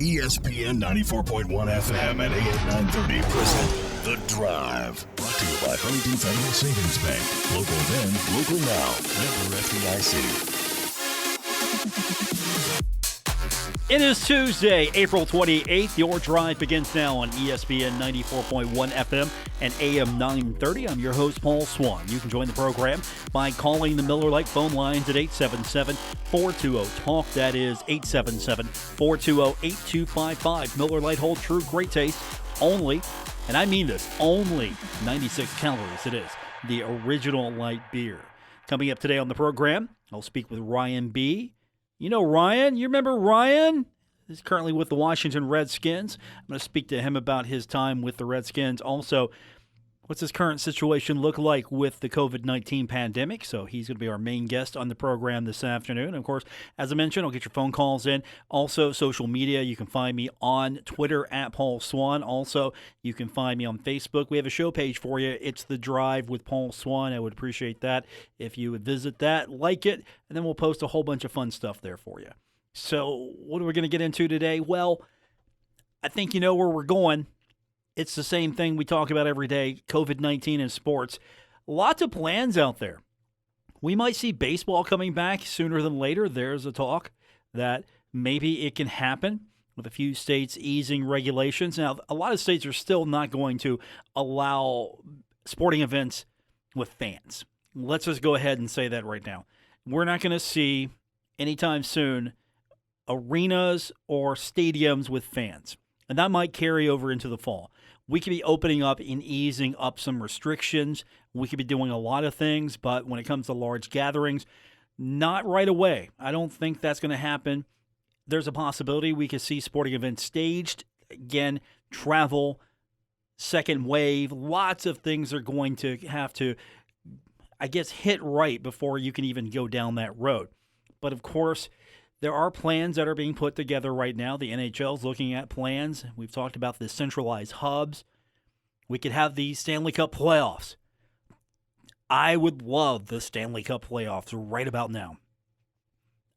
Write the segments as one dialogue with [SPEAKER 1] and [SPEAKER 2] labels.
[SPEAKER 1] ESPN 94.1 FM and AM 930 present The Drive. Brought to you by Huntington Federal Savings Bank. Local then, local now. Member FDIC.
[SPEAKER 2] It is Tuesday, April 28th. Your drive begins now on ESPN 94.1 FM and AM 930. I'm your host, Paul Swann. You can join the program by calling the Miller Lite phone lines at 877-420-TALK. That is 877-420-8255. Miller Lite, hold true, great taste. Only, and I mean this, only 96 calories. It is the original light beer. Coming up today on the program, I'll speak with Ryan B. You know Ryan? You remember Ryan? He's currently with the Washington Redskins. I'm going to speak to him about his time with the Redskins. Also, what's his current situation look like with the COVID-19 pandemic? So he's going to be our main guest on the program this afternoon. Of course, as I mentioned, I'll get your phone calls in. Also, social media. You can find me on Twitter at Paul Swann. Also, you can find me on Facebook. We have a show page for you. It's The Drive with Paul Swann. I would appreciate that if you would visit that, like it, and then we'll post a whole bunch of fun stuff there for you. So what are we going to get into today? Well, I think you know where we're going. It's the same thing we talk about every day, COVID-19 in sports. Lots of plans out there. We might see baseball coming back sooner than later. There's a talk that maybe it can happen with a few states easing regulations. Now, a lot of states are still not going to allow sporting events with fans. Let's just go ahead and say that right now. We're not going to see anytime soon arenas or stadiums with fans. And that might carry over into the fall. We could be opening up and easing up some restrictions. We could be doing a lot of things, but when it comes to large gatherings, not right away. I don't think that's going to happen. There's a possibility we could see sporting events staged. Again, travel, second wave, lots of things are going to have to, I guess, hit right before you can even go down that road. But of course, there are plans that are being put together right now. The NHL is looking at plans. We've talked about the centralized hubs. We could have the Stanley Cup playoffs. I would love the Stanley Cup playoffs right about now.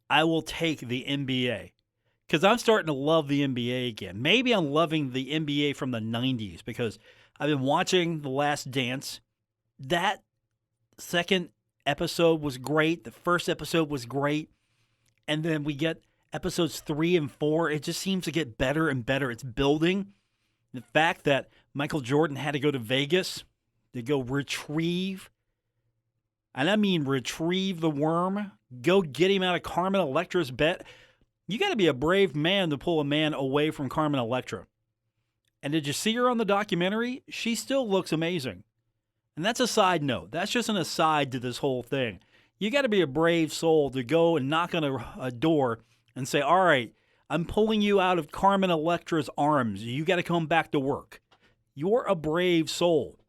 [SPEAKER 2] I will take the NBA because I'm starting to love the NBA again. Maybe I'm loving the NBA from the 90s because I've been watching The Last Dance. That second episode was great. The first episode was great. And then we get episodes 3 and 4. It just seems to get better and better. It's building. The fact that Michael Jordan had to go to Vegas to go retrieve, and I mean retrieve the worm, go get him out of Carmen Electra's bed. You got to be a brave man to pull a man away from Carmen Electra. And did you see her on the documentary? She still looks amazing. And that's a side note. That's just an aside to this whole thing. You got to be a brave soul to go and knock on a door and say, all right, I'm pulling you out of Carmen Electra's arms. You got to come back to work. You're a brave soul.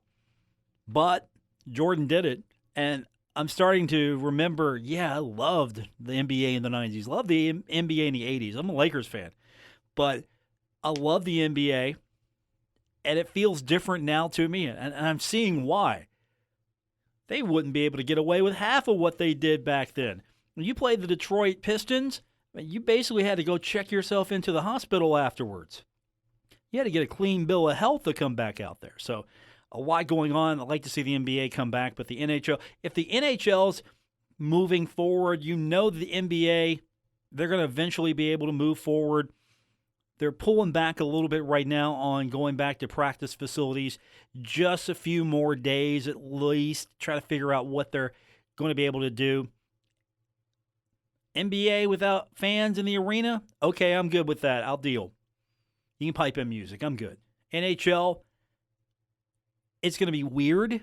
[SPEAKER 2] But Jordan did it. And I'm starting to remember, I loved the NBA in the 90s. Loved the NBA in the 80s. I'm a Lakers fan. But I love the NBA. And it feels different now to me. And I'm seeing why. They wouldn't be able to get away with half of what they did back then. When you played the Detroit Pistons, you basically had to go check yourself into the hospital afterwards. You had to get a clean bill of health to come back out there. So a lot going on. I'd like to see the NBA come back, but the NHL, if the NHL's moving forward, you know the NBA, they're going to eventually be able to move forward. They're pulling back a little bit right now on going back to practice facilities. Just a few more days at least. Try to figure out what they're going to be able to do. NBA without fans in the arena? Okay, I'm good with that. I'll deal. You can pipe in music. I'm good. NHL, it's going to be weird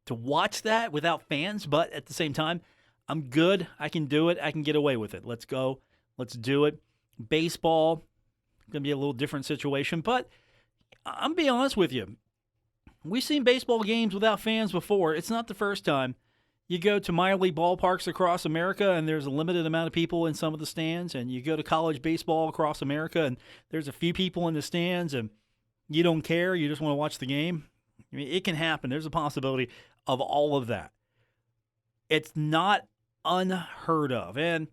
[SPEAKER 2] to watch that without fans, but at the same time, I'm good. I can do it. I can get away with it. Let's go. Let's do it. Baseball, going to be a little different situation, but I'm being honest with you. We've seen baseball games without fans before. It's not the first time. You go to minor league ballparks across America, and there's a limited amount of people in some of the stands, and you go to college baseball across America, and there's a few people in the stands, and you don't care. You just want to watch the game. I mean, it can happen. There's a possibility of all of that. It's not unheard of, and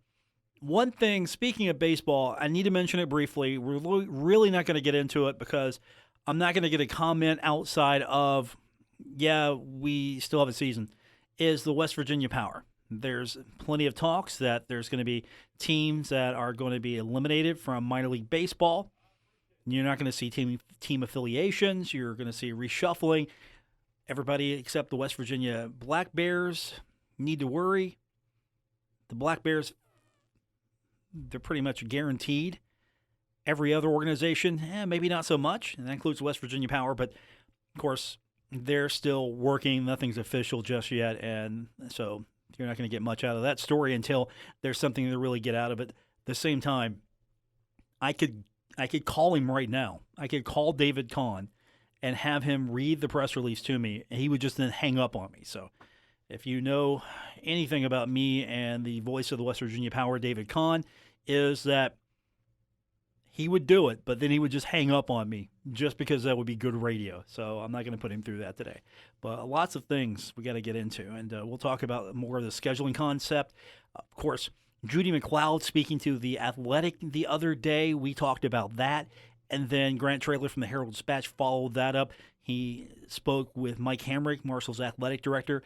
[SPEAKER 2] One thing, speaking of baseball, I need to mention it briefly. We're really not going to get into it because I'm not going to get a comment outside of, yeah, we still have a season, is the West Virginia Power. There's plenty of talks that there's going to be teams that are going to be eliminated from minor league baseball. You're not going to see team affiliations. You're going to see reshuffling. Everybody except the West Virginia Black Bears need to worry. The Black Bears, they're pretty much guaranteed. Every other organization, maybe not so much, and that includes West Virginia Power, but of course, they're still working. Nothing's official just yet, and so you're not going to get much out of that story until there's something to really get out of it. At the same time, I could call him right now. I could call David Kahn and have him read the press release to me, and he would just then hang up on me. So if you know anything about me and the voice of the West Virginia Power, David Kahn, is that he would do it, but then he would just hang up on me just because that would be good radio. So I'm not going to put him through that today. But lots of things we got to get into, and we'll talk about more of the scheduling concept. Of course, Judy McLeod speaking to The Athletic the other day. We talked about that. And then Grant Traylor from the Herald-Dispatch followed that up. He spoke with Mike Hamrick, Marshall's athletic director.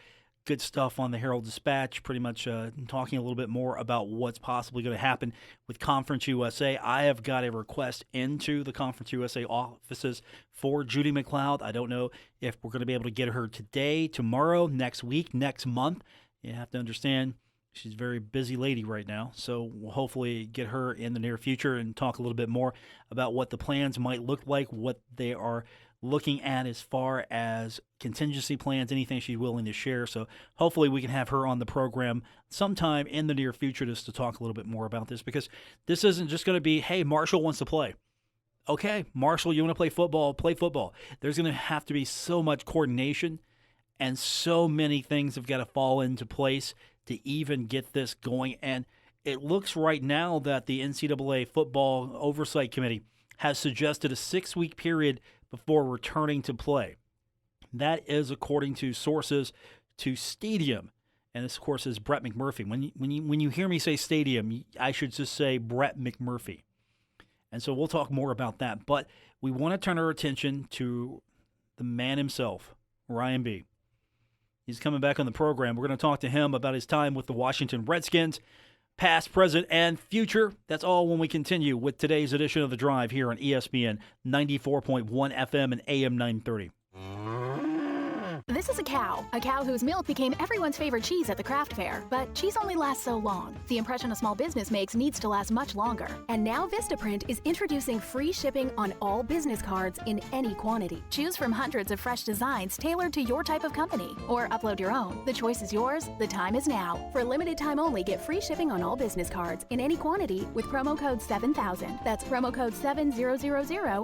[SPEAKER 2] Good stuff on the Herald-Dispatch, pretty much talking a little bit more about what's possibly going to happen with Conference USA. I have got a request into the Conference USA offices for Judy McLeod. I don't know if we're going to be able to get her today, tomorrow, next week, next month. You have to understand she's a very busy lady right now, so we'll hopefully get her in the near future and talk a little bit more about what the plans might look like, what they are looking at as far as contingency plans, anything she's willing to share. So hopefully we can have her on the program sometime in the near future just to talk a little bit more about this, because this isn't just going to be, hey, Marshall wants to play. Okay, Marshall, you want to play football? Play football. There's going to have to be so much coordination, and so many things have got to fall into place to even get this going. And it looks right now that the NCAA Football Oversight Committee has suggested a 6-week period before returning to play. That is according to sources to Stadium. And this, of course, is Brett McMurphy. When you hear me say Stadium, I should just say Brett McMurphy. And so we'll talk more about that. But we want to turn our attention to the man himself, Ryan B. He's coming back on the program. We're going to talk to him about his time with the Washington Redskins, past, present, and future. That's all when we continue with today's edition of The Drive here on ESPN 94.1 FM and AM 930.
[SPEAKER 3] This is a cow whose milk became everyone's favorite cheese at the craft fair. But cheese only lasts so long. The impression a small business makes needs to last much longer. And now Vistaprint is introducing free shipping on all business cards in any quantity. Choose from hundreds of fresh designs tailored to your type of company, or upload your own. The choice is yours. The time is now. For a limited time only, get free shipping on all business cards in any quantity with promo code 7000. That's promo code 7000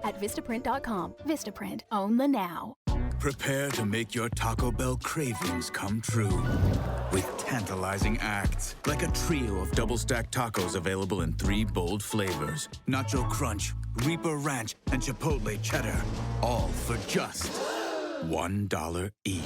[SPEAKER 3] at Vistaprint.com. Vistaprint. Own the now.
[SPEAKER 4] Prepare to make your Taco Bell cravings come true with tantalizing acts like a trio of double-stacked tacos available in 3 bold flavors. Nacho Crunch, Reaper Ranch, and Chipotle Cheddar, all for just $1 each.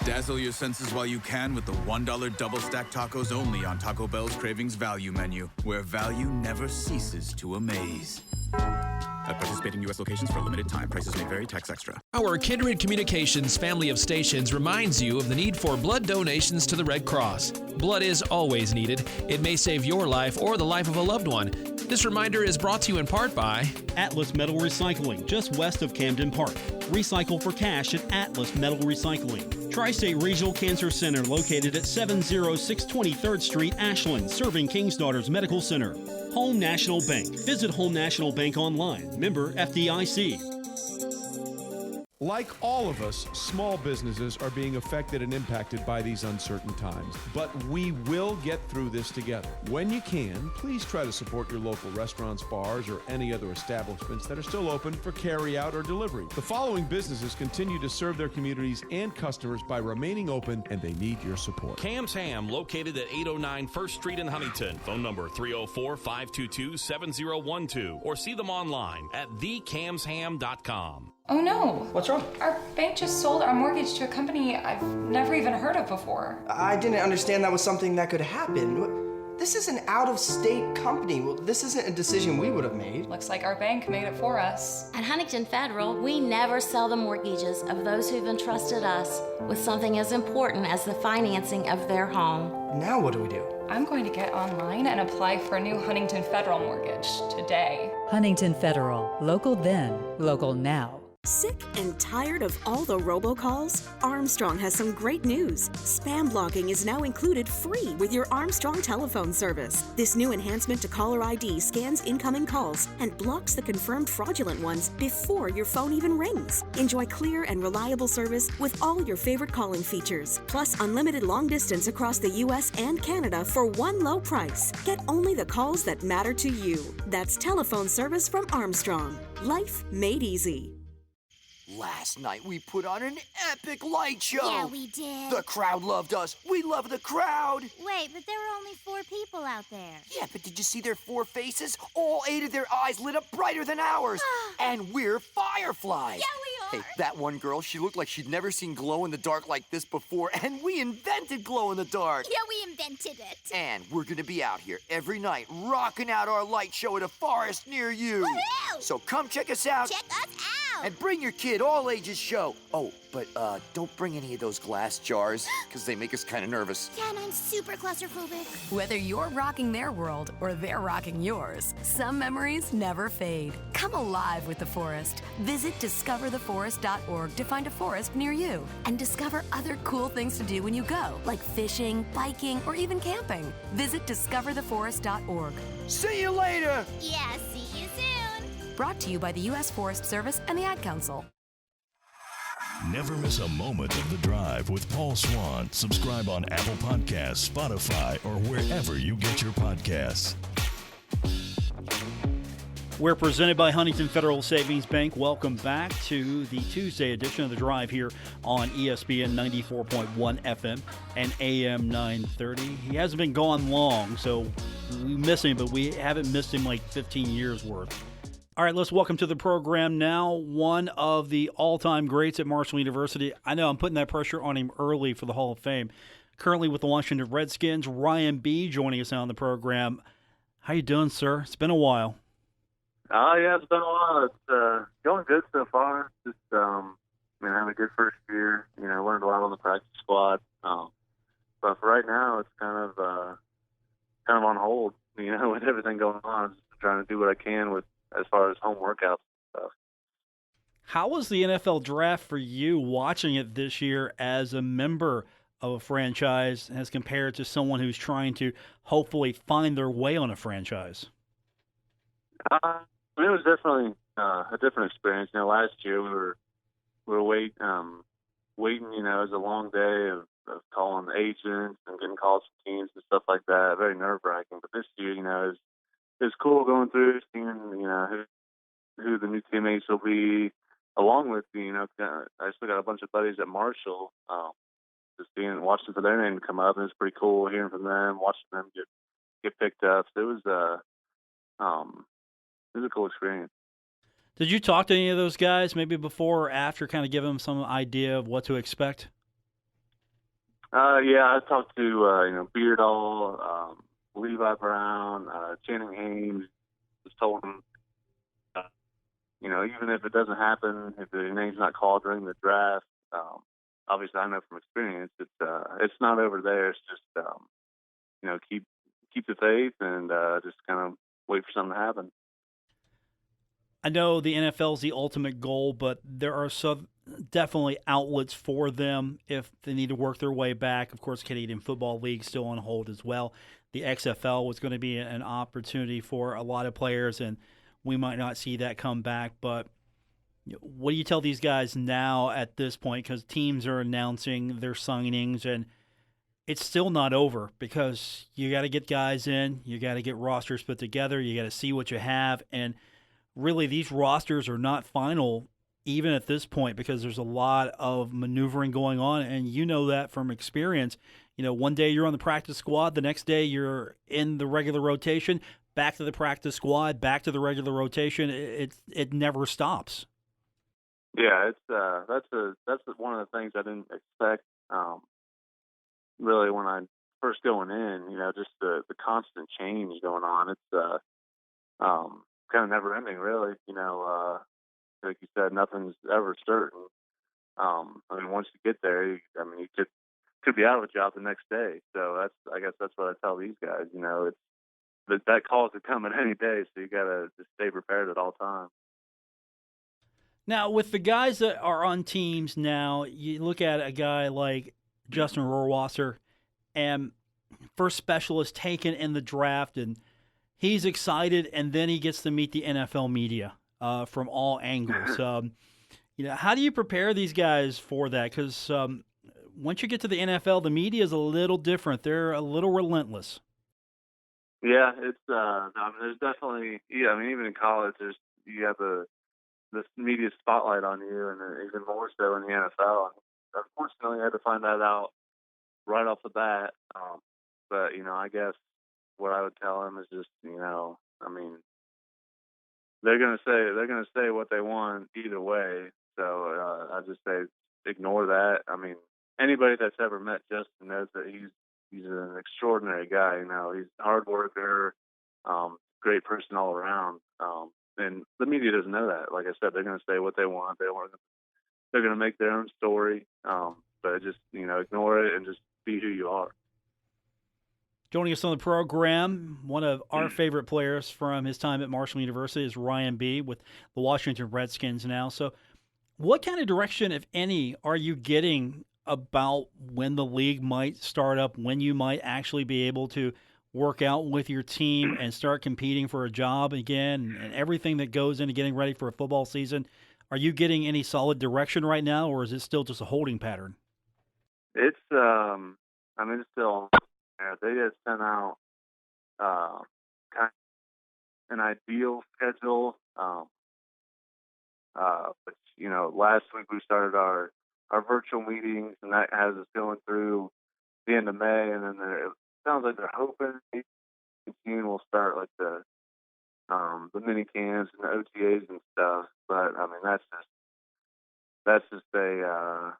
[SPEAKER 4] Dazzle your senses while you can with the $1 double-stacked tacos only on Taco Bell's Cravings Value Menu, where value never ceases to amaze. At participating U.S. locations for a limited time. Prices may vary. Tax extra.
[SPEAKER 5] Our Kindred Communications family of stations reminds you of the need for blood donations to the Red Cross. Blood is always needed. It may save your life or the life of a loved one. This reminder is brought to you in part by
[SPEAKER 6] Atlas Metal Recycling, just west of Camden Park. Recycle for cash at Atlas Metal Recycling. Tri-State Regional Cancer Center located at 706 23rd Street, Ashland, serving King's Daughters Medical Center. Home National Bank. Visit Home National Bank online. Member FDIC.
[SPEAKER 7] Like all of us, small businesses are being affected and impacted by these uncertain times. But we will get through this together. When you can, please try to support your local restaurants, bars, or any other establishments that are still open for carry-out or delivery. The following businesses continue to serve their communities and customers by remaining open, and they need your support.
[SPEAKER 8] Cam's Ham, located at 809 1st Street in Huntington. Phone number 304-522-7012. Or see them online at thecamsham.com.
[SPEAKER 9] Oh no.
[SPEAKER 2] What's wrong?
[SPEAKER 9] Our bank just sold our mortgage to a company I've never even heard of before.
[SPEAKER 10] I didn't understand that was something that could happen. This is an out-of-state company. Well, this isn't a decision we would have made.
[SPEAKER 9] Looks like our bank made it for us.
[SPEAKER 11] At Huntington Federal, we never sell the mortgages of those who've entrusted us with something as important as the financing of their home.
[SPEAKER 10] Now what do we do?
[SPEAKER 9] I'm going to get online and apply for a new Huntington Federal mortgage today.
[SPEAKER 12] Huntington Federal. Local then, local now.
[SPEAKER 13] Sick and tired of all the robocalls? Armstrong has some great news. Spam blocking is now included free with your Armstrong telephone service. This new enhancement to caller ID scans incoming calls and blocks the confirmed fraudulent ones before your phone even rings. Enjoy clear and reliable service with all your favorite calling features, plus unlimited long distance across the U.S. and Canada for one low price. Get only the calls that matter to you. That's telephone service from Armstrong. Life made easy.
[SPEAKER 14] Last night we put on an epic light show.
[SPEAKER 15] Yeah, we did.
[SPEAKER 14] The crowd loved us. We love the crowd.
[SPEAKER 15] Wait, but there were only 4 people out there.
[SPEAKER 14] Yeah, but did you see their 4 faces? All 8 of their eyes lit up brighter than ours. And we're fireflies.
[SPEAKER 15] Yeah, we are.
[SPEAKER 14] Hey, that one girl, she looked like she'd never seen glow in the dark like this before, and we invented glow in the dark.
[SPEAKER 15] Yeah, we invented it.
[SPEAKER 14] And we're gonna be out here every night, rocking out our light show at a forest near you.
[SPEAKER 15] Woohoo!
[SPEAKER 14] So come check us out.
[SPEAKER 15] Check us out.
[SPEAKER 14] And bring your kid, all ages show. Oh, but don't bring any of those glass jars, because they make us kind of nervous.
[SPEAKER 15] Yeah, and I'm super claustrophobic.
[SPEAKER 16] Whether you're rocking their world or they're rocking yours, some memories never fade. Come alive with the forest. Visit discovertheforest.org to find a forest near you and discover other cool things to do when you go, like fishing, biking, or even camping. Visit discovertheforest.org.
[SPEAKER 14] See you later!
[SPEAKER 15] Yeah, see you soon.
[SPEAKER 16] Brought to you by the U.S. Forest Service and the Ad Council.
[SPEAKER 1] Never miss a moment of The Drive with Paul Swann. Subscribe on Apple Podcasts, Spotify, or wherever you get your podcasts.
[SPEAKER 2] We're presented by Huntington Federal Savings Bank. Welcome back to the Tuesday edition of The Drive here on ESPN 94.1 FM and AM 930. He hasn't been gone long, so we miss him, but we haven't missed him like 15 years worth. All right, let's welcome to the program now one of the all-time greats at Marshall University. I know I'm putting that pressure on him early for the Hall of Fame. Currently with the Washington Redskins, Ryan B. joining us now on the program. How you doing, sir? It's been a while.
[SPEAKER 17] Yeah, it's been a while. It's going good so far. Just, had a good first year. Learned a lot on the practice squad. But for right now, it's kind of on hold. With everything going on, I'm just trying to do what I can with as far as home workouts and stuff.
[SPEAKER 2] How was the NFL draft for you watching it this year as a member of a franchise as compared to someone who's trying to hopefully find their way on a franchise?
[SPEAKER 17] It was definitely a different experience. Last year we were waiting. It was a long day of calling the agents and getting calls from teams and stuff like that. Very nerve-wracking. But this year, it's cool going through, seeing who the new teammates will be. Along with I still got a bunch of buddies at Marshall. Just watching for their name to come up, and it's pretty cool hearing from them, watching them get picked up. So it was a cool experience.
[SPEAKER 2] Did you talk to any of those guys maybe before or after, kind of give them some idea of what to expect?
[SPEAKER 17] Yeah, I talked to Beardall, Levi Brown, Channing Haynes. Just told them, even if it doesn't happen, if the name's not called during the draft, obviously I know from experience it's not over there. It's just keep the faith and just kind of wait for something to happen.
[SPEAKER 2] I know the NFL is the ultimate goal, but there are definitely outlets for them if they need to work their way back. Of course, Canadian Football League still on hold as well. The XFL was going to be an opportunity for a lot of players, and we might not see that come back. But what do you tell these guys now at this point? Because teams are announcing their signings, and it's still not over because you got to get guys in, you got to get rosters put together, you got to see what you have, and really these rosters are not final even at this point because there's a lot of maneuvering going on, and you know that from experience. One day you're on the practice squad, the next day you're in the regular rotation, back to the practice squad, back to the regular rotation. It never stops.
[SPEAKER 17] Yeah, that's one of the things I didn't expect. Really, when I first going in, just the constant change going on. It's kind of never ending, really. Like you said, nothing's ever certain. Once you get there, you could be out of a job the next day. So I guess that's what I tell these guys. It's that call could come at any day, so you gotta just stay prepared at all times.
[SPEAKER 2] Now, with the guys that are on teams now, you look at a guy like Justin Rohrwasser, and first specialist taken in the draft, and he's excited, and then he gets to meet the NFL media from all angles. How do you prepare these guys for that? Because once you get to the NFL, the media is a little different. They're a little relentless.
[SPEAKER 17] Yeah, it's there's definitely even in college, you have this media spotlight on you, and even more so in the NFL. Unfortunately, I had to find that out right off the bat. But I guess what I would tell them is just, they're gonna say what they want either way. So I just say ignore that. Anybody that's ever met Justin knows that he's an extraordinary guy. He's a hard worker, great person all around. And the media doesn't know that. Like I said, they're going to say what they want. They're going to make their own story. But just, ignore it and just be who you are.
[SPEAKER 2] Joining us on the program, one of our favorite players from his time at Marshall University is Ryan B. with the Washington Redskins now. So what kind of direction, if any, are you getting about when the league might start up, when you might actually be able to work out with your team and start competing for a job again, and everything that goes into getting ready for a football season? Are you getting any solid direction right now, or is it still just a holding pattern?
[SPEAKER 17] It's, it's still, they just sent out kind of an ideal schedule. But, last week we started our virtual meetings, and that has us going through the end of May, and then it sounds like they're hoping in June we'll start like the mini camps and the OTAs and stuff. But that's just a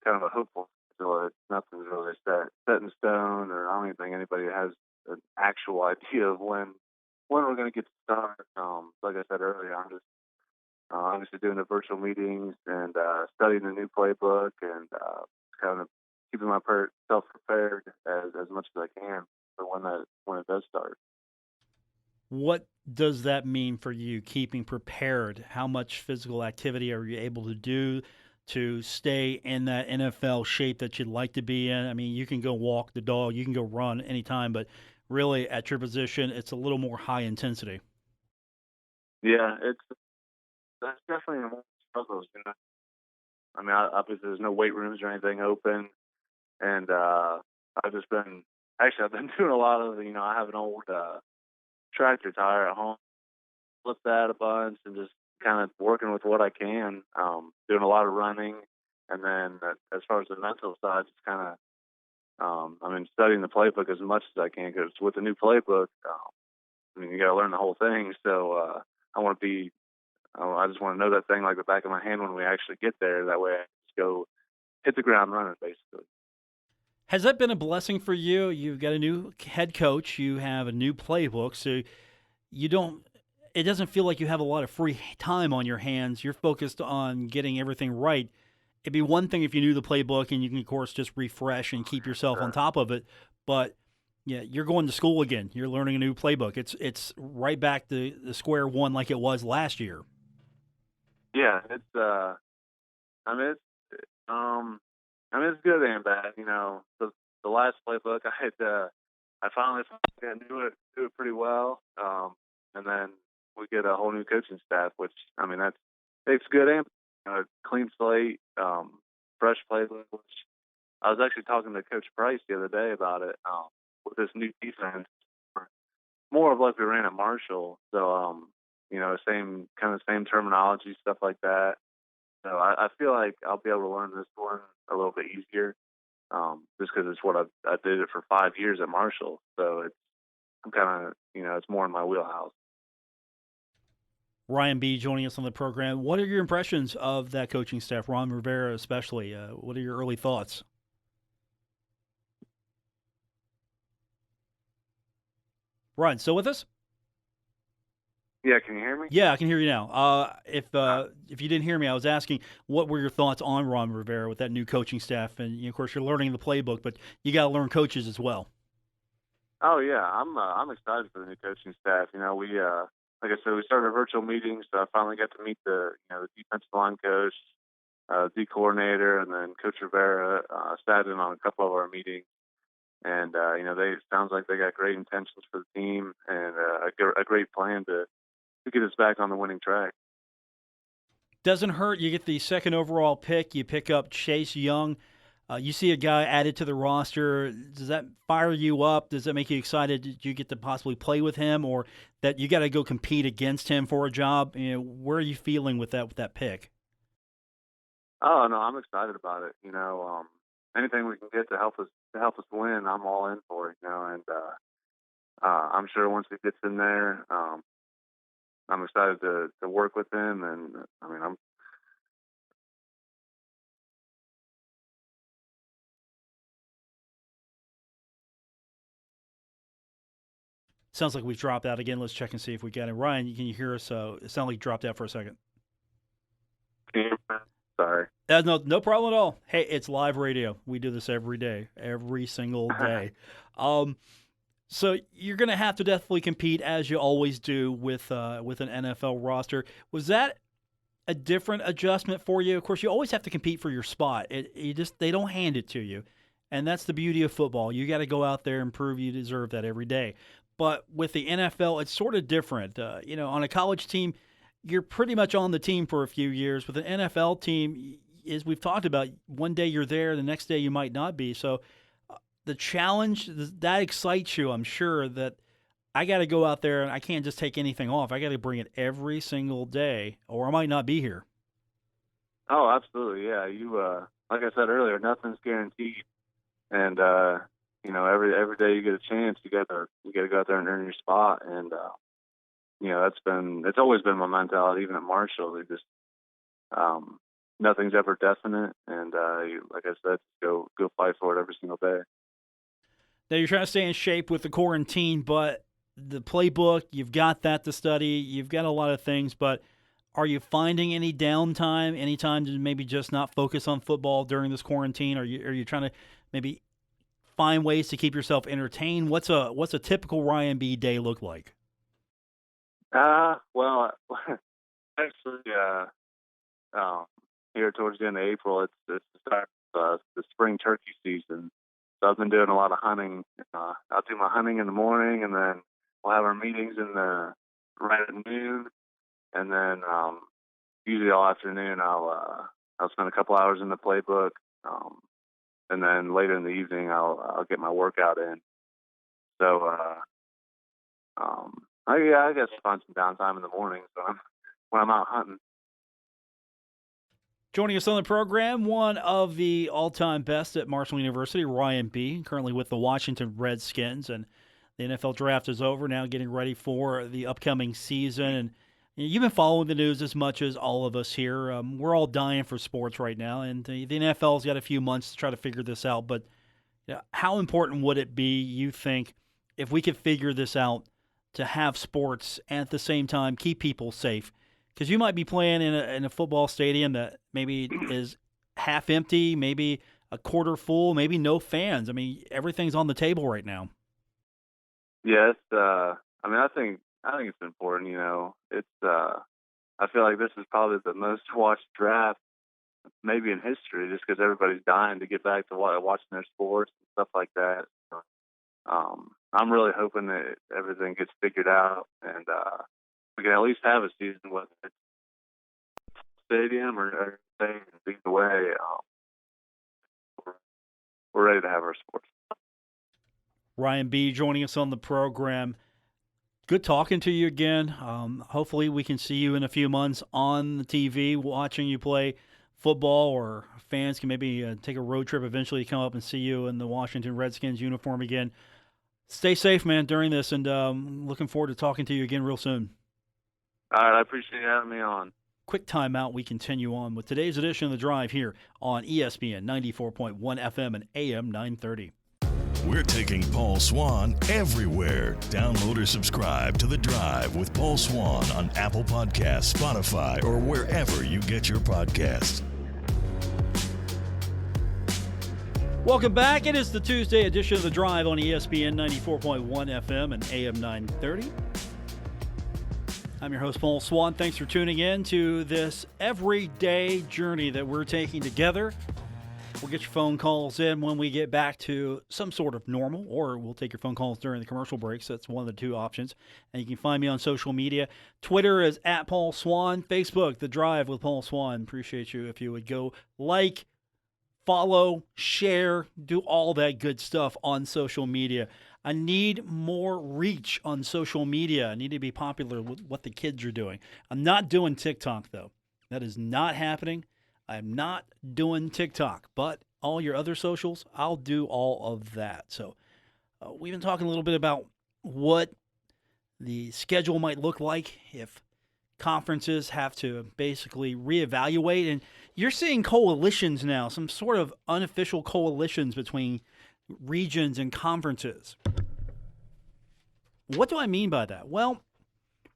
[SPEAKER 17] kind of a hopeful schedule. Nothing's really set in stone, or I don't even think anybody has an actual idea of when we're going to get to start. Like I said earlier, I'm just obviously doing the virtual meetings and studying the new playbook, and kind of keeping myself prepared as much as I can for when it does start.
[SPEAKER 2] What does that mean for you, keeping prepared? How much physical activity are you able to do to stay in that NFL shape that you'd like to be in? You can go walk the dog, you can go run anytime, but really at your position, it's a little more high intensity.
[SPEAKER 17] Yeah, that's definitely one of the struggles. Obviously there's no weight rooms or anything open, and I've been doing a lot of, I have an old tractor tire at home, flip that a bunch, and just kind of working with what I can, doing a lot of running. And then as far as the mental side, just kind of, studying the playbook as much as I can, because with the new playbook, you got to learn the whole thing. So I just want to know that thing like the back of my hand when we actually get there. That way I just go hit the ground running, basically.
[SPEAKER 2] Has that been a blessing for you? You've got a new head coach. You have a new playbook. So it doesn't feel like you have a lot of free time on your hands. You're focused on getting everything right. It'd be one thing if you knew the playbook and you can, of course, just refresh and keep yourself on top of it. But yeah, you're going to school again. You're learning a new playbook. It's right back to the square one like it was last year.
[SPEAKER 17] Yeah, it's it's good and bad. The last playbook I finally knew it pretty well. And then we get a whole new coaching staff, which it's good and a clean slate, fresh playbook. Which I was actually talking to Coach Price the other day about it. With this new defense, more of like we ran at Marshall. So same terminology, stuff like that. So I feel like I'll be able to learn this one a little bit easier, just because it's what I did it for 5 years at Marshall. So it's more in my wheelhouse.
[SPEAKER 2] Ryan B. joining us on the program. What are your impressions of that coaching staff, Ron Rivera especially? What are your early thoughts? Ryan, still with us?
[SPEAKER 17] Yeah, can you hear me?
[SPEAKER 2] Yeah, I can hear you now. If you didn't hear me, I was asking what were your thoughts on Ron Rivera with that new coaching staff, and of course you're learning the playbook, but you got to learn coaches as well.
[SPEAKER 17] Oh yeah, I'm excited for the new coaching staff. We like I said, we started a virtual meeting, so I finally got to meet the defensive line coach, D coordinator, and then Coach Rivera sat in on a couple of our meetings. And it sounds like they got great intentions for the team and a great plan to get us back on the winning track.
[SPEAKER 2] Doesn't hurt. You get the second overall pick. You pick up Chase Young. You see a guy added to the roster. Does that fire you up? Does that make you excited? Did you get to possibly play with him, or that you got to go compete against him for a job? Where are you feeling with that pick?
[SPEAKER 17] Oh no, I'm excited about it. Anything we can get to help us win, I'm all in for it. And I'm sure once he gets in there, I'm excited to work with him. And I'm.
[SPEAKER 2] Sounds like we've dropped out again. Let's check and see if we got it. Ryan, can you hear us? It sounded like you dropped out for a second.
[SPEAKER 17] Sorry.
[SPEAKER 2] No problem at all. Hey, it's live radio. We do this every day, every single day. So you're going to have to definitely compete, as you always do, with an NFL roster. Was that a different adjustment for you? Of course, you always have to compete for your spot. They don't hand it to you, and that's the beauty of football. You got to go out there and prove you deserve that every day. But with the NFL, it's sort of different. On a college team, you're pretty much on the team for a few years. With an NFL team, as we've talked about, one day you're there, the next day you might not be. So the challenge, that excites you, I'm sure, that I got to go out there and I can't just take anything off. I got to bring it every single day, or I might not be here.
[SPEAKER 17] Oh, absolutely, yeah. You, like I said earlier, nothing's guaranteed, and every day you get a chance, you got to go out there and earn your spot, and it's always been my mentality, even at Marshall. They just nothing's ever definite, and like I said, go fight for it every single day.
[SPEAKER 2] Now you're trying to stay in shape with the quarantine, but the playbook, you've got that to study. You've got a lot of things, but are you finding any downtime, any time to maybe just not focus on football during this quarantine? Are you trying to maybe find ways to keep yourself entertained? What's a typical Ryan B day look like?
[SPEAKER 17] Well, actually, here towards the end of April, it's the start of the spring turkey season. So I've been doing a lot of hunting. I'll do my hunting in the morning, and then we'll have our meetings right at noon, and then usually all afternoon I'll spend a couple hours in the playbook, and then later in the evening I'll get my workout in. So I guess find some downtime in the morning when I'm out hunting.
[SPEAKER 2] Joining us on the program, one of the all-time best at Marshall University, Ryan B., currently with the Washington Redskins, and the NFL draft is over, now getting ready for the upcoming season. And you've been following the news as much as all of us here. We're all dying for sports right now, and the NFL's got a few months to try to figure this out. But how important would it be, you think, if we could figure this out, to have sports and at the same time keep people safe? Because you might be playing in a football stadium that maybe is half empty, maybe a quarter full, maybe no fans. I mean, everything's on the table right now.
[SPEAKER 17] Yes, I think it's important. It's I feel like this is probably the most watched draft maybe in history, just because everybody's dying to get back to watching their sports and stuff like that. I'm really hoping that everything gets figured out and we can at least have a season with it. Stadium or either way, we're ready to have our sports.
[SPEAKER 2] Ryan B. joining us on the program. Good talking to you again. Hopefully we can see you in a few months on the TV watching you play football, or fans can maybe take a road trip eventually, come up and see you in the Washington Redskins uniform again. Stay safe, man, during this, and looking forward to talking to you again real soon.
[SPEAKER 17] All right, I appreciate you having me on.
[SPEAKER 2] Quick timeout. We continue on with today's edition of The Drive here on ESPN 94.1 FM and AM 930.
[SPEAKER 1] We're taking Paul Swann everywhere. Download or subscribe to The Drive with Paul Swann on Apple Podcasts, Spotify, or wherever you get your podcasts.
[SPEAKER 2] Welcome back. It is the Tuesday edition of The Drive on ESPN 94.1 FM and AM 930. I'm your host, Paul Swann. Thanks for tuning in to this everyday journey that we're taking together. We'll get your phone calls in when we get back to some sort of normal, or we'll take your phone calls during the commercial breaks. That's one of the two options. And you can find me on social media. Twitter is at Paul Swann. Facebook, The Drive with Paul Swann. Appreciate you if you would go like, follow, share, do all that good stuff on social media. I need more reach on social media. I need to be popular with what the kids are doing. I'm not doing TikTok, though. That is not happening. I'm not doing TikTok, but all your other socials, I'll do all of that. So we've been talking a little bit about what the schedule might look like if conferences have to basically reevaluate. And you're seeing coalitions now, some sort of unofficial coalitions between regions and conferences. What do I mean by that? Well,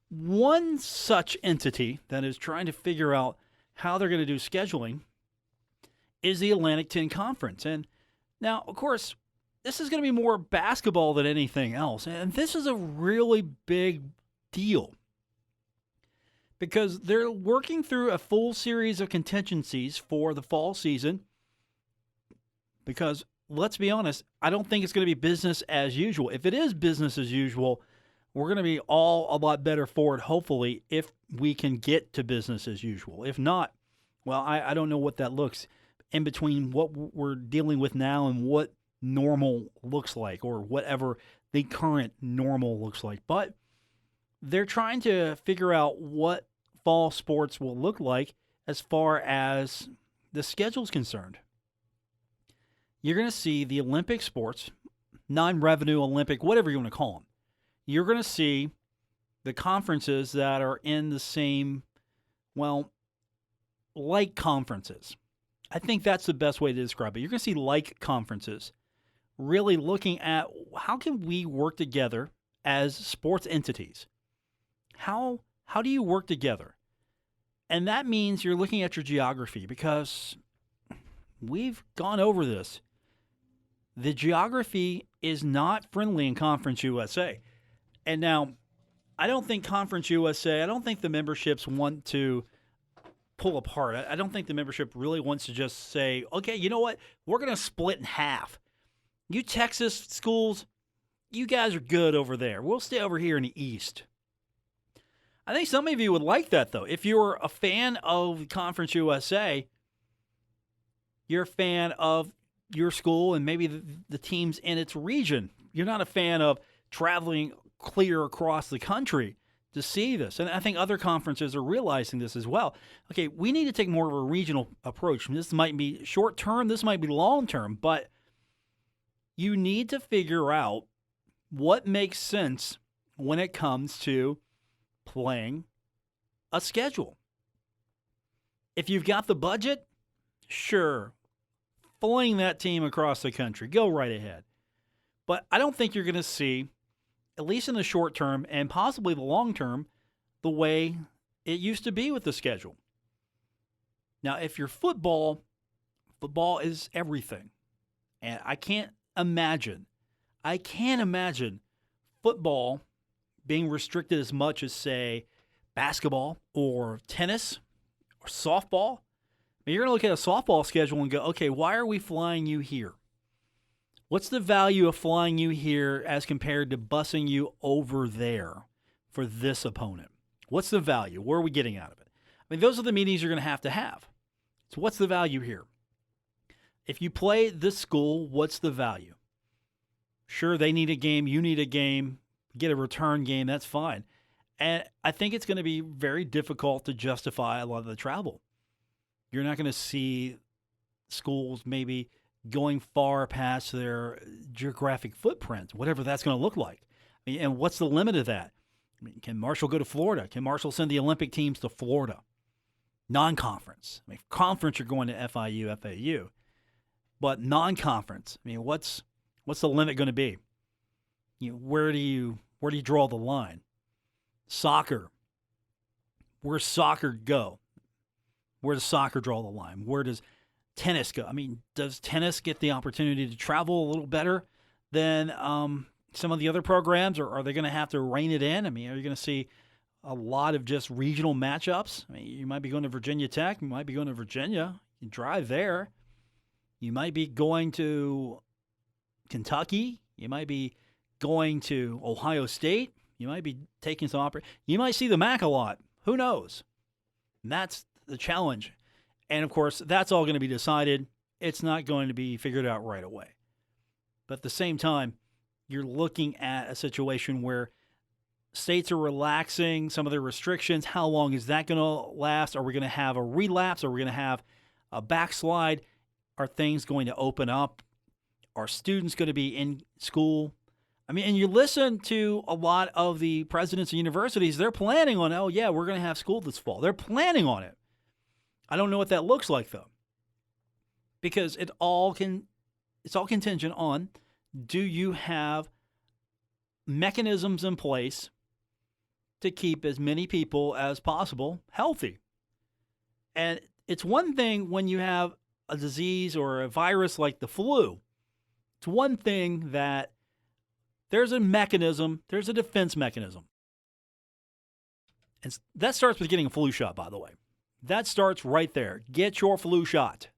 [SPEAKER 2] one such entity that is trying to figure out how they're going to do scheduling is the Atlantic 10 Conference. And now, of course, this is going to be more basketball than anything else. And this is a really big deal because they're working through a full series of contingencies for the fall season because, let's be honest, I don't think it's going to be business as usual. If it is business as usual, we're going to be all a lot better for it, hopefully, if we can get to business as usual. If not, well, I don't know what that looks in between what we're dealing with now and what normal looks like, or whatever the current normal looks like. But they're trying to figure out what fall sports will look like as far as the schedule is concerned. You're going to see the Olympic sports, non-revenue Olympic, whatever you want to call them. You're going to see the conferences that are in the same, well, like conferences. I think that's the best way to describe it. You're going to see like conferences really looking at how can we work together as sports entities. How do you work together? And that means you're looking at your geography because we've gone over this. The geography is not friendly in Conference USA. And now, I don't think Conference USA, I don't think the memberships want to pull apart. I don't think the membership really wants to just say, okay, you know what? We're going to split in half. You Texas schools, you guys are good over there. We'll stay over here in the East. I think some of you would like that, though. If you're a fan of Conference USA, you're a fan of your school and maybe the teams in its region. You're not a fan of traveling clear across the country to see this. And I think other conferences are realizing this as well. Okay, we need to take more of a regional approach. This might be short term, this might be long term, but you need to figure out what makes sense when it comes to playing a schedule. If you've got the budget, sure, fling that team across the country. Go right ahead. But I don't think you're going to see, at least in the short term and possibly the long term, the way it used to be with the schedule. Now, if you're football is everything. And I can't imagine football being restricted as much as, say, basketball or tennis or softball. I mean, you're going to look at a softball schedule and go, okay, why are we flying you here? What's the value of flying you here as compared to busing you over there for this opponent? What's the value? Where are we getting out of it? I mean, those are the meetings you're going to have. So what's the value here? If you play this school, what's the value? Sure, they need a game, you need a game, get a return game, that's fine. And I think it's going to be very difficult to justify a lot of the travel. You're not going to see schools maybe going far past their geographic footprint, whatever that's going to look like. I mean, and what's the limit of that? I mean, can Marshall go to Florida? Can Marshall send the Olympic teams to Florida? Non-conference. I mean, conference, you're going to FIU, FAU. But non-conference, I mean, what's What's the limit going to be? Where do you draw the line? Soccer. Where's soccer go? Where does soccer draw the line? Where does tennis go? I mean, does tennis get the opportunity to travel a little better than some of the other programs, or are they going to have to rein it in? I mean, are you going to see a lot of just regional matchups? I mean, you might be going to Virginia Tech. You might be going to Virginia. You can drive there. You might be going to Kentucky. You might be going to Ohio State. You might be taking some you might see the MAC a lot. Who knows? And that's the challenge. And, of course, that's all going to be decided. It's not going to be figured out right away. But at the same time, you're looking at a situation where states are relaxing some of their restrictions. How long is that going to last? Are we going to have a relapse? Are we going to have a backslide? Are things going to open up? Are students going to be in school? I mean, and you listen to a lot of the presidents of universities, they're planning on, oh, yeah, we're going to have school this fall. They're planning on it. I don't know what that looks like, though, because it's all contingent on, do you have mechanisms in place to keep as many people as possible healthy? And it's one thing when you have a disease or a virus like the flu. It's one thing that there's a mechanism, there's a defense mechanism. And that starts with getting a flu shot, by the way. That starts right there. Get your flu shot.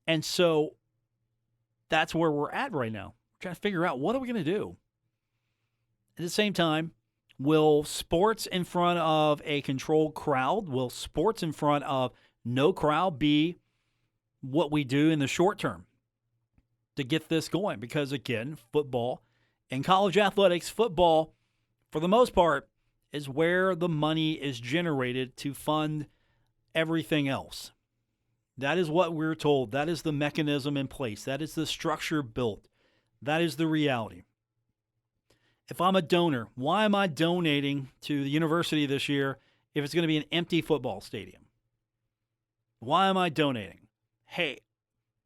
[SPEAKER 2] And so that's where we're at right now. We're trying to figure out, what are we going to do? At the same time, will sports in front of a controlled crowd, will sports in front of no crowd be what we do in the short term to get this going? Because, again, football and college athletics, football, for the most part, is where the money is generated to fund everything else. That is what we're told. That is the mechanism in place. That is the structure built. That is the reality. If I'm a donor, why am I donating to the university this year if it's going to be an empty football stadium? Why am I donating? Hey,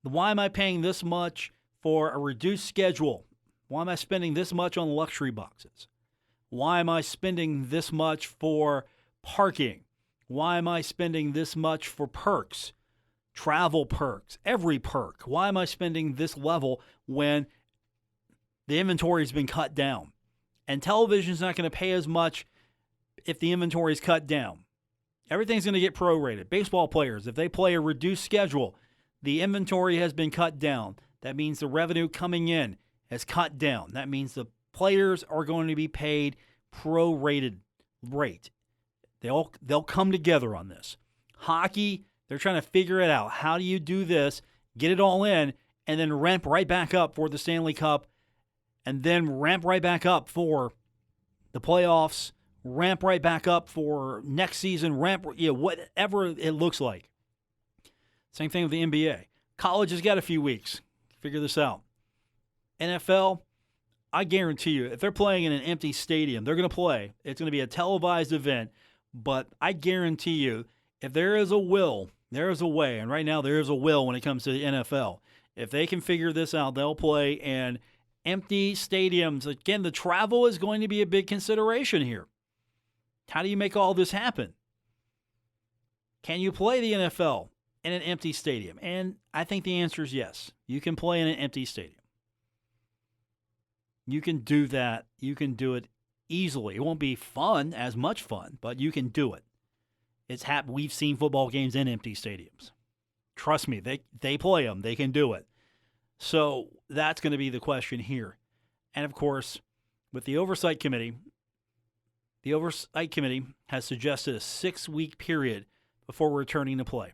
[SPEAKER 2] why am I paying this much for a reduced schedule? Why am I spending this much on luxury boxes? Why am I spending this much for parking? Why am I spending this much for perks, travel perks, every perk? Why am I spending this level when the inventory has been cut down? And television's not going to pay as much if the inventory is cut down. Everything's going to get prorated. Baseball players, if they play a reduced schedule, the inventory has been cut down. That means the revenue coming in has cut down. That means the players are going to be paid prorated rate. They'll come together on this. Hockey, they're trying to figure it out. How do you do this, get it all in, and then ramp right back up for the Stanley Cup, and then ramp right back up for the playoffs, ramp right back up for next season, whatever it looks like. Same thing with the NBA. College has got a few weeks to figure this out. NFL, I guarantee you, if they're playing in an empty stadium, they're going to play. It's going to be a televised event, but I guarantee you, if there is a will, there is a way, and right now there is a will when it comes to the NFL. If they can figure this out, they'll play in empty stadiums. Again, the travel is going to be a big consideration here. How do you make all this happen? Can you play the NFL in an empty stadium? And I think the answer is yes. You can play in an empty stadium. You can do that. You can do it easily. It won't be fun, as much fun, but you can do it. It's happened. We've seen football games in empty stadiums. Trust me, they play them. They can do it. So that's going to be the question here. And, of course, with the Oversight Committee has suggested a 6-week period before returning to play.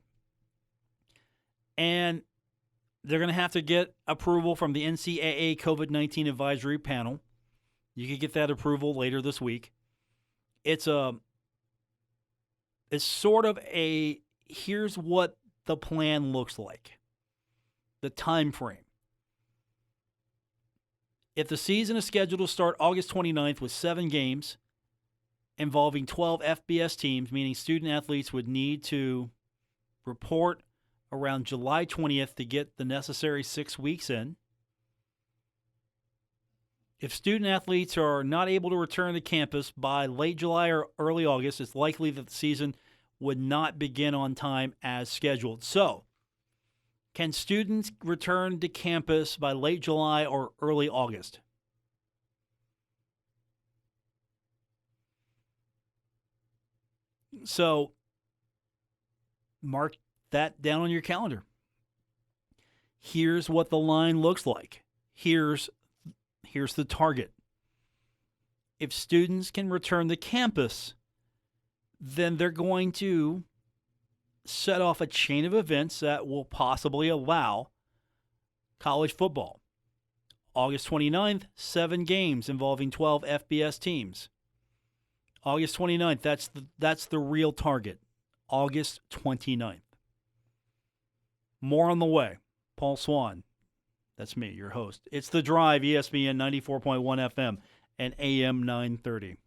[SPEAKER 2] And they're going to have to get approval from the NCAA COVID-19 Advisory Panel. You could get that approval later this week. It's sort of a, here's what the plan looks like. The time frame. If the season is scheduled to start August 29th with 7 games involving 12 FBS teams, meaning student athletes would need to report around July 20th to get the necessary 6 weeks in. If student athletes are not able to return to campus by late July or early August, it's likely that the season would not begin on time as scheduled. So, can students return to campus by late July or early August? So, mark that down on your calendar. Here's what the line looks like. Here's the target. If students can return to campus, then they're going to set off a chain of events that will possibly allow college football. August 29th, 7 games involving 12 FBS teams. August 29th, that's the real target. August 29th. More on the way. Paul Swann. That's me, your host. It's The Drive, ESPN 94.1 FM and AM 930.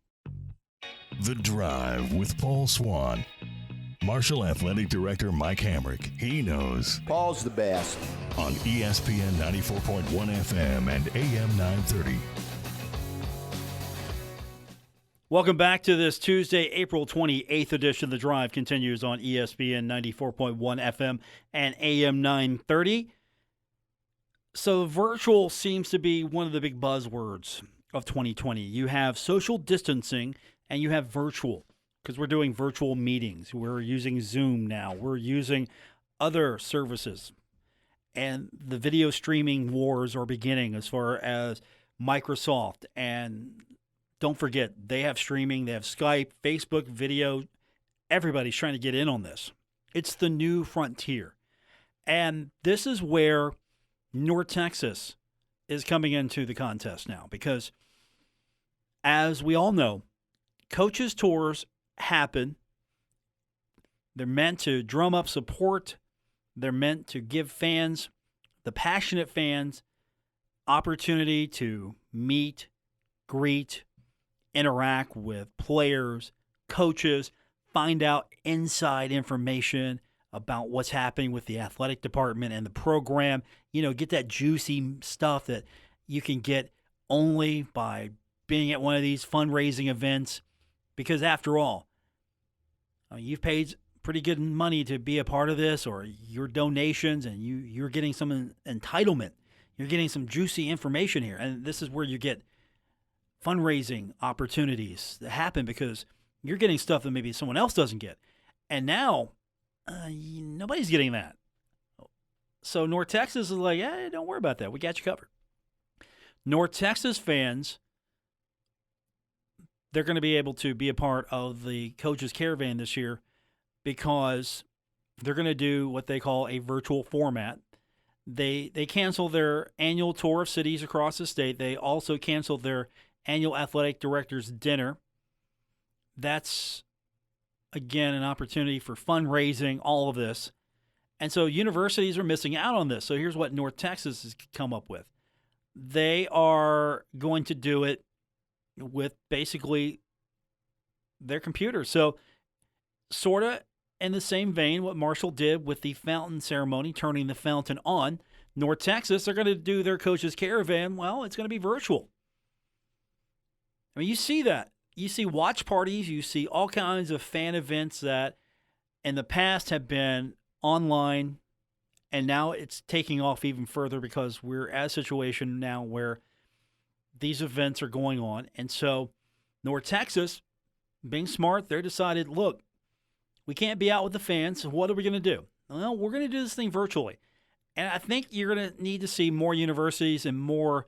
[SPEAKER 1] The Drive with Paul Swann. Marshall Athletic Director Mike Hamrick. He knows.
[SPEAKER 18] Paul's the best.
[SPEAKER 1] On ESPN 94.1 FM and AM 930.
[SPEAKER 2] Welcome back to this Tuesday, April 28th edition. The Drive continues on ESPN 94.1 FM and AM 930. So virtual seems to be one of the big buzzwords of 2020. You have social distancing and you have virtual, because we're doing virtual meetings. We're using Zoom now. We're using other services. And the video streaming wars are beginning as far as Microsoft. And don't forget, they have streaming, they have Skype, Facebook, video. Everybody's trying to get in on this. It's the new frontier. And this is where North Texas is coming into the contest now, because as we all know, coaches' tours happen. They're meant to drum up support. They're meant to give fans, the passionate fans, opportunity to meet, greet, interact with players, coaches, find out inside information about what's happening with the athletic department and the program. You know, get that juicy stuff that you can get only by being at one of these fundraising events. Because after all, you've paid pretty good money to be a part of this, or your donations, and you're getting some entitlement. You're getting some juicy information here. And this is where you get fundraising opportunities that happen because you're getting stuff that maybe someone else doesn't get. And now, nobody's getting that. So North Texas is like, don't worry about that. We got you covered. North Texas fans, they're going to be able to be a part of the Coaches Caravan this year because they're going to do what they call a virtual format. They cancel their annual tour of cities across the state. They also canceled their annual athletic directors dinner. That's, again, an opportunity for fundraising, all of this. And so universities are missing out on this. So here's what North Texas has come up with. They are going to do it with basically their computers. So sort of in the same vein, what Marshall did with the fountain ceremony, turning the fountain on, North Texas, they're going to do their Coaches Caravan. Well, it's going to be virtual. I mean, you see that. You see watch parties. You see all kinds of fan events that in the past have been online, and now it's taking off even further because we're at a situation now where these events are going on. And so North Texas, being smart, they decided, look, we can't be out with the fans, so what are we going to do? Well, we're going to do this thing virtually. And I think you're going to need to see more universities and more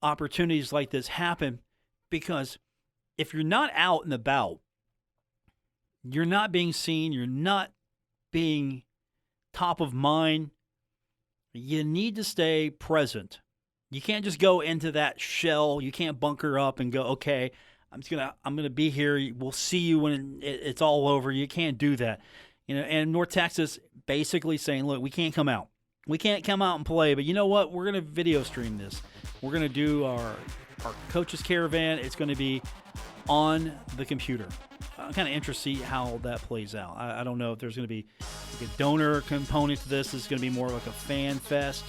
[SPEAKER 2] opportunities like this happen, because if you're not out and about, you're not being seen, you're not being top of mind, you need to stay present. You can't just go into that shell. You can't bunker up and go, okay, I'm gonna be here. We'll see you when it's all over. You can't do that. And North Texas basically saying, look, we can't come out. We can't come out and play, but you know what? We're gonna video stream this. We're gonna do our Coaches Caravan. It's gonna be on the computer. I'm kind of interested to see how that plays out. I don't know if there's going to be like a donor component to this. This is going to be more like a fan fest.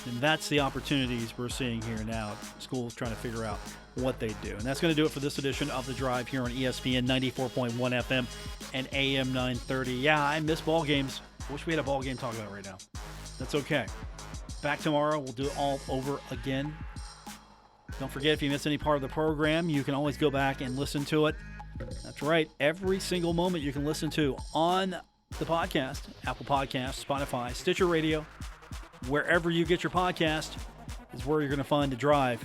[SPEAKER 2] And that's the opportunities we're seeing here now. Schools trying to figure out what they do. And that's going to do it for this edition of The Drive here on ESPN 94.1 FM and AM 930. Yeah, I miss ball games. I wish we had a ball game to talk about right now. That's okay. Back tomorrow. We'll do it all over again. Don't forget, if you miss any part of the program, you can always go back and listen to it. That's right. Every single moment you can listen to on the podcast, Apple Podcasts, Spotify, Stitcher Radio, wherever you get your podcast is where you're going to find The Drive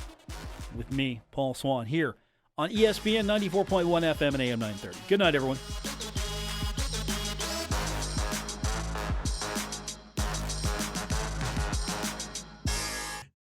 [SPEAKER 2] with me, Paul Swann, here on ESPN 94.1 FM and AM 930. Good night, everyone.